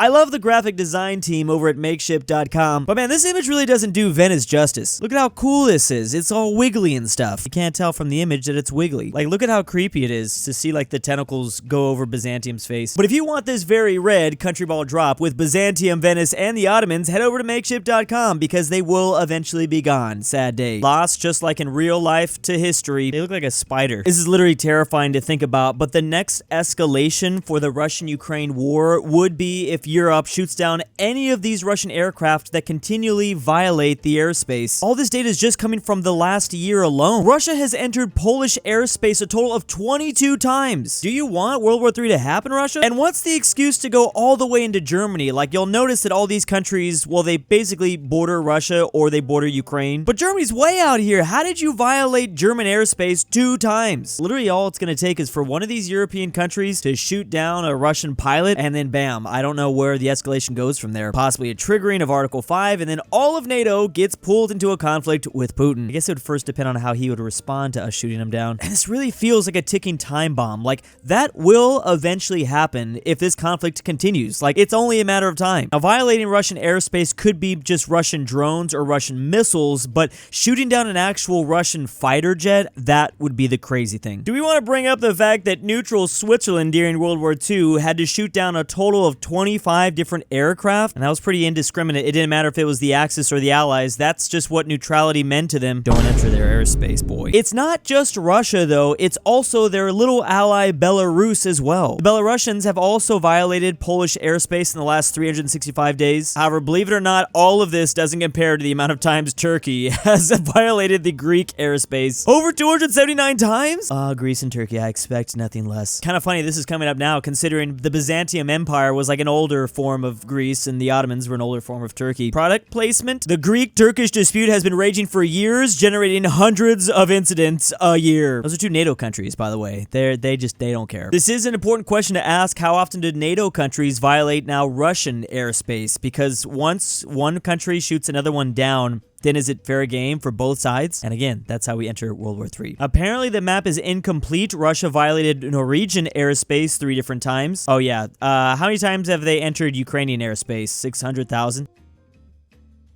I love the graphic design team over at makeshift.com, but man, this image really doesn't do Venice justice. Look at how cool this is. It's all wiggly and stuff. You can't tell from the image that it's wiggly. Like, look at how creepy it is to see, like, the tentacles go over Byzantium's face. But if you want this very red country ball drop with Byzantium, Venice, and the Ottomans, head over to makeshift.com because they will eventually be gone. Sad day. Lost just like in real life to history. They look like a spider. This is literally terrifying to think about, but the next escalation for the Russian-Ukraine war would be if Europe shoots down any of these Russian aircraft that continually violate the airspace. All this data is just coming from the last year alone. Russia has entered Polish airspace a total of 22 times. Do you want World War III to happen, Russia? And what's the excuse to go all the way into Germany? Like, you'll notice that all these countries, well, they basically border Russia or they border Ukraine. But Germany's way out here. How did you violate German airspace 2 times? Literally all it's going to take is for one of these European countries to shoot down a Russian pilot, and then bam, I don't know where the escalation goes from there. Possibly a triggering of Article 5, and then all of NATO gets pulled into a conflict with Putin. I guess it would first depend on how he would respond to us shooting him down. And this really feels like a ticking time bomb. Like, that will eventually happen if this conflict continues. Like, it's only a matter of time. Now, violating Russian airspace could be just Russian drones or Russian missiles, but shooting down an actual Russian fighter jet, that would be the crazy thing. Do we want to bring up the fact that neutral Switzerland during World War II had to shoot down a total of 25 different aircraft? And that was pretty indiscriminate. It didn't matter if it was the Axis or the Allies. That's just what neutrality meant to them. Don't enter their airspace, boy. It's not just Russia, though. It's also their little ally Belarus as well. The Belarusians have also violated Polish airspace in the last 365 days. However, believe it or not, all of this doesn't compare to the amount of times Turkey has violated the Greek airspace. Over 279 times? Greece and Turkey, I expect nothing less. Kind of funny this is coming up now, considering the Byzantium Empire was like an older form of Greece and the Ottomans were an older form of Turkey. Product placement? The Greek-Turkish dispute has been raging for years, generating hundreds of incidents a year. Those are 2 NATO countries, by the way. They don't care. This is an important question to ask. How often do NATO countries violate now Russian airspace? Because once one country shoots another one down, then is it fair game for both sides? And again, that's how we enter World War III. Apparently, the map is incomplete. Russia violated Norwegian airspace 3 different times. Oh, yeah. How many times have they entered Ukrainian airspace? 600,000?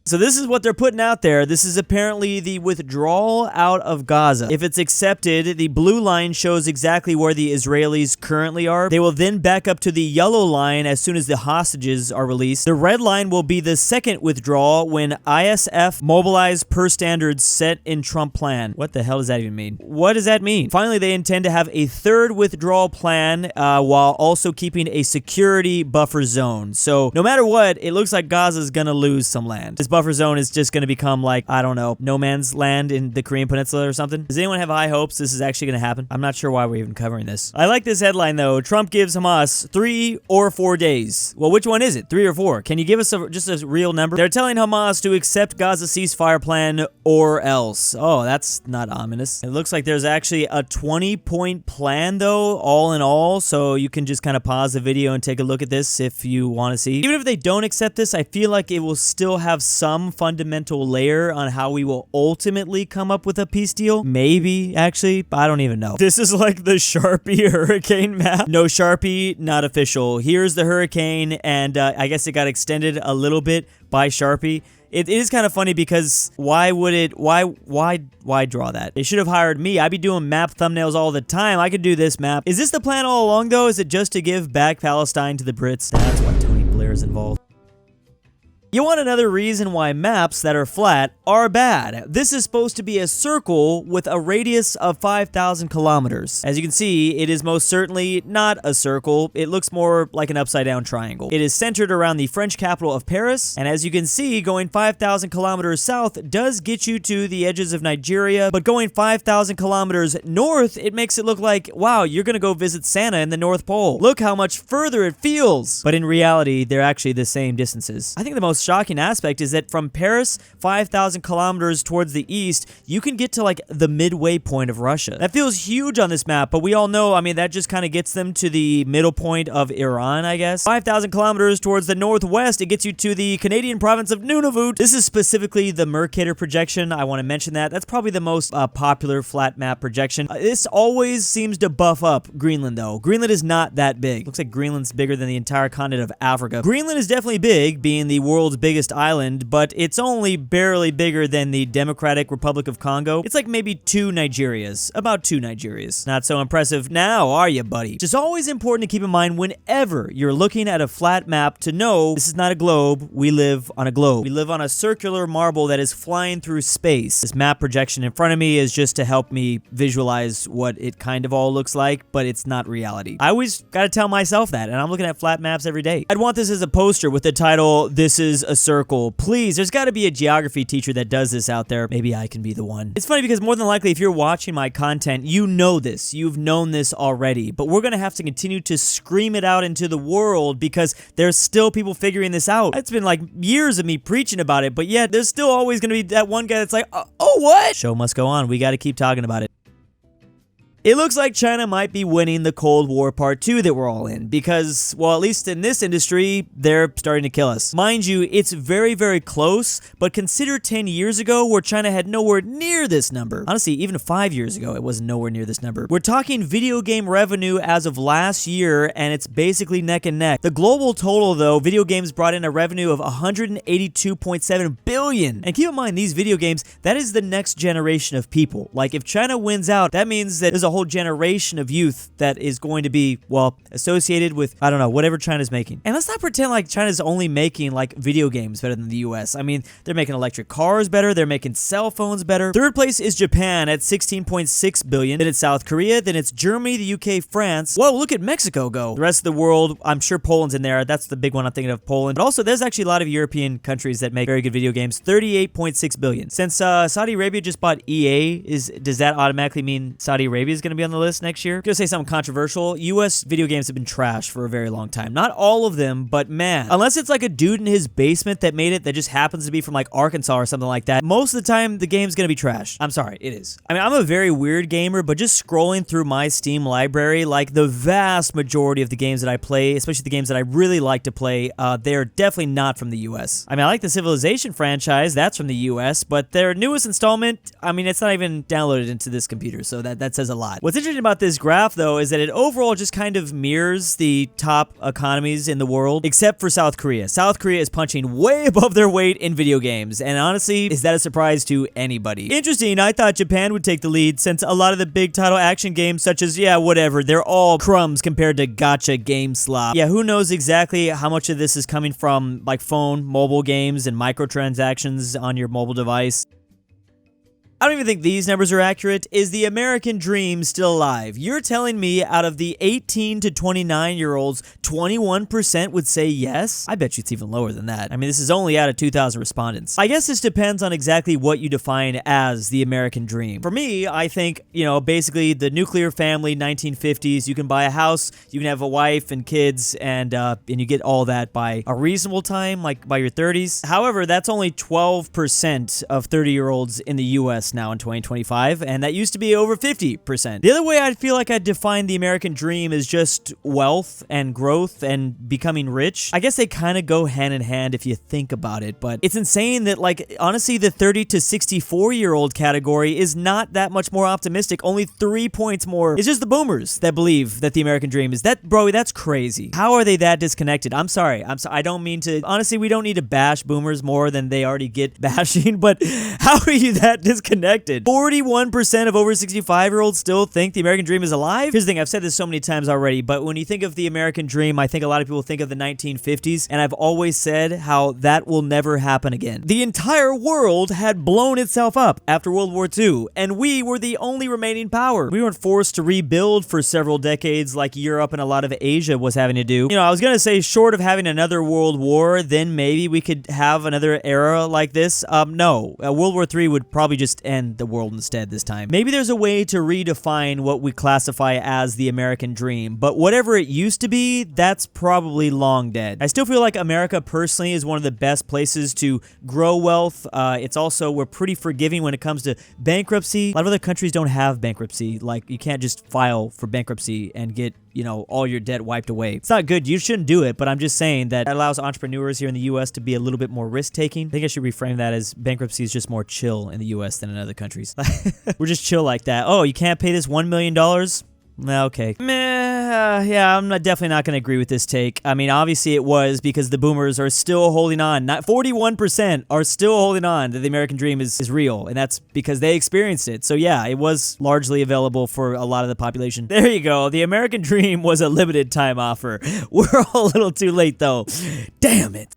So this is what they're putting out there. This is apparently the withdrawal out of Gaza. If it's accepted, the blue line shows exactly where the Israelis currently are. They will then back up to the yellow line as soon as the hostages are released. The red line will be the second withdrawal when ISF mobilized per standards set in Trump plan. What the hell does that even mean? What does that mean? Finally, they intend to have a third withdrawal plan while also keeping a security buffer zone. So no matter what, it looks like Gaza is going to lose some land. This buffer zone is just going to become like, I don't know, no man's land in the Korean Peninsula or something. Does anyone have high hopes this is actually going to happen? I'm not sure why we're even covering this. I like this headline though. Trump gives Hamas 3 or 4 days. Well, which one is it? 3 or 4? Can you give us just a real number? They're telling Hamas to accept Gaza ceasefire plan or else. Oh, that's not ominous. It looks like there's actually a 20-point plan though, all in all. So you can just kind of pause the video and take a look at this if you want to see. Even if they don't accept this, I feel like it will still have some fundamental layer on how we will ultimately come up with a peace deal. Maybe, actually, I don't even know. This is like the Sharpie hurricane map. No Sharpie, not official. Here's the hurricane, and I guess it got extended a little bit by Sharpie. It is kind of funny because why draw that? They should have hired me. I'd be doing map thumbnails all the time. I could do this map. Is this the plan all along, though? Is it just to give back Palestine to the Brits? That's why Tony Blair is involved. You want another reason why maps that are flat are bad. This is supposed to be a circle with a radius of 5,000 kilometers. As you can see, it is most certainly not a circle. It looks more like an upside down triangle. It is centered around the French capital of Paris, and as you can see, going 5,000 kilometers south does get you to the edges of Nigeria, but going 5,000 kilometers north, it makes it look like, wow, you're gonna go visit Santa in the North Pole. Look how much further it feels! But in reality, they're actually the same distances. I think the most most shocking aspect is that from Paris, 5,000 kilometers towards the east, you can get to like the midway point of Russia. That feels huge on this map, but we all know, I mean, that just kind of gets them to the middle point of Iran, I guess. 5,000 kilometers towards the northwest, it gets you to the Canadian province of Nunavut. This is specifically the Mercator projection. I want to mention that. That's probably the most popular flat map projection. This always seems to buff up Greenland, though. Greenland is not that big. Looks like Greenland's bigger than the entire continent of Africa. Greenland is definitely big, being the world's biggest island, but it's only barely bigger than the Democratic Republic of Congo. It's like maybe 2 Nigerias. About 2 Nigerias. Not so impressive now, are you, buddy? Just always important to keep in mind whenever you're looking at a flat map to know this is not a globe. We live on a globe. We live on a circular marble that is flying through space. This map projection in front of me is just to help me visualize what it kind of all looks like, but it's not reality. I always gotta tell myself that, and I'm looking at flat maps every day. I'd want this as a poster with the title, "This is a circle." Please, there's gotta be a geography teacher that does this out there. Maybe I can be the one. It's funny because more than likely, if you're watching my content, you know this. You've known this already, but we're gonna have to continue to scream it out into the world because there's still people figuring this out. It's been like years of me preaching about it, but yet there's still always gonna be that one guy that's like, oh, what? Show must go on. We gotta keep talking about it. It looks like China might be winning the Cold War Part 2 that we're all in because, well, at least in this industry, they're starting to kill us. Mind you, it's very, very close, but consider 10 years ago where China had nowhere near this number. Honestly, even 5 years ago, it was nowhere near this number. We're talking video game revenue as of last year, and it's basically neck and neck. The global total, though, video games brought in a revenue of $182.7 billion. And keep in mind, these video games, that is the next generation of people. Like, if China wins out, that means that there's a whole generation of youth that is going to be, well, associated with, I don't know, whatever China's making. And let's not pretend like China's only making like video games better than the US. I mean, they're making electric cars better, they're making cell phones better. Third place is Japan at $16.6 billion. Then it's South Korea, then it's Germany, the UK, France. Whoa, look at Mexico go. The rest of the world, I'm sure Poland's in there. That's the big one I'm thinking of, Poland. But also, there's actually a lot of European countries that make very good video games. $38.6 billion. Since Saudi Arabia just bought EA, does that automatically mean Saudi Arabia is going to be on the list next year? I'm gonna say something controversial. US video games have been trash for a very long time. Not all of them, but man, unless it's like a dude in his basement that made it that just happens to be from like Arkansas or something like that, most of the time the game's gonna be trash. I'm sorry, it is. I mean, I'm a very weird gamer, but just scrolling through my Steam library, like the vast majority of the games that I play, especially the games that I really like to play, they're definitely not from the US. I mean, I like the Civilization franchise, that's from the US, but their newest installment, I mean, it's not even downloaded into this computer, so that says a lot. What's interesting about this graph, though, is that it overall just kind of mirrors the top economies in the world, except for South Korea. South Korea is punching way above their weight in video games, and honestly, is that a surprise to anybody? Interesting, I thought Japan would take the lead since a lot of the big title action games, such as, yeah, whatever, they're all crumbs compared to gacha game slop. Yeah, who knows exactly how much of this is coming from, like, phone, mobile games, and microtransactions on your mobile device. I don't even think these numbers are accurate. Is the American dream still alive? You're telling me out of the 18 to 29-year-olds, 21% would say yes? I bet you it's even lower than that. I mean, this is only out of 2,000 respondents. I guess this depends on exactly what you define as the American dream. For me, I think, you know, basically the nuclear family, 1950s, you can buy a house, you can have a wife and kids, and you get all that by a reasonable time, like by your 30s. However, that's only 12% of 30-year-olds in the U.S. now in 2025, and that used to be over 50%. The other way I feel like I'd define the American dream is just wealth and growth and becoming rich. I guess they kind of go hand in hand if you think about it, but it's insane that, like, honestly, the 30 to 64-year-old category is not that much more optimistic. Only 3 points more. It's just the boomers that believe that the American dream is that, bro, that's crazy. How are they that disconnected? I'm sorry. I don't mean to, honestly, we don't need to bash boomers more than they already get bashing, but how are you that disconnected? 41% of over 65-year-olds still think the American dream is alive? Here's the thing, I've said this so many times already, but when you think of the American dream, I think a lot of people think of the 1950s, and I've always said how that will never happen again. The entire world had blown itself up after World War II, and we were the only remaining power. We weren't forced to rebuild for several decades like Europe and a lot of Asia was having to do. You know, I was gonna say, short of having another world war, then maybe we could have another era like this. No, World War III would probably just and the world instead this time. Maybe there's a way to redefine what we classify as the American dream, but whatever it used to be, that's probably long dead. I still feel like America personally is one of the best places to grow wealth. It's also, we're pretty forgiving when it comes to bankruptcy. A lot of other countries don't have bankruptcy. Like, you can't just file for bankruptcy and get, you know, all your debt wiped away. It's not good. You shouldn't do it, but I'm just saying that it allows entrepreneurs here in the US to be a little bit more risk-taking. I think I should reframe that as bankruptcy is just more chill in the US than in other countries. We're just chill like that. Oh, you can't pay this $1 million? Okay. Meh, yeah, I'm definitely not going to agree with this take. I mean, obviously it was because the boomers are still holding on. Not 41% are still holding on that the American dream is real, and that's because they experienced it. So yeah, it was largely available for a lot of the population. There you go. The American dream was a limited time offer. We're all a little too late though. Damn it.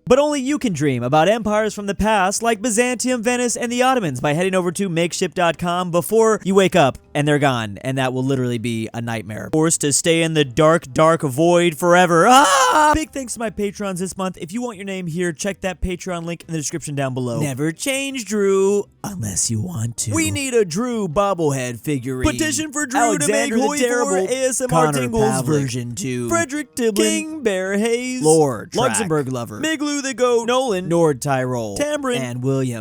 But only you can dream about empires from the past like Byzantium, Venice, and the Ottomans by heading over to makeshift.com before you wake up and they're gone, and that will literally be a nightmare. Forced to stay in the dark, dark void forever. Ah! Big thanks to my patrons this month. If you want your name here, check that Patreon link in the description down below. Never change Drew unless you want to. We need a Drew bobblehead figurine. Petition for Drew Alexander to make the Terrible, ASMR Connor Tingles Pavlik, version 2. Fredrik Tibblin, KingBearHaze, LoreTrack, LuxembourgLover, Igloo the Goat, Nolan, NordTyrol, Tambre, and William.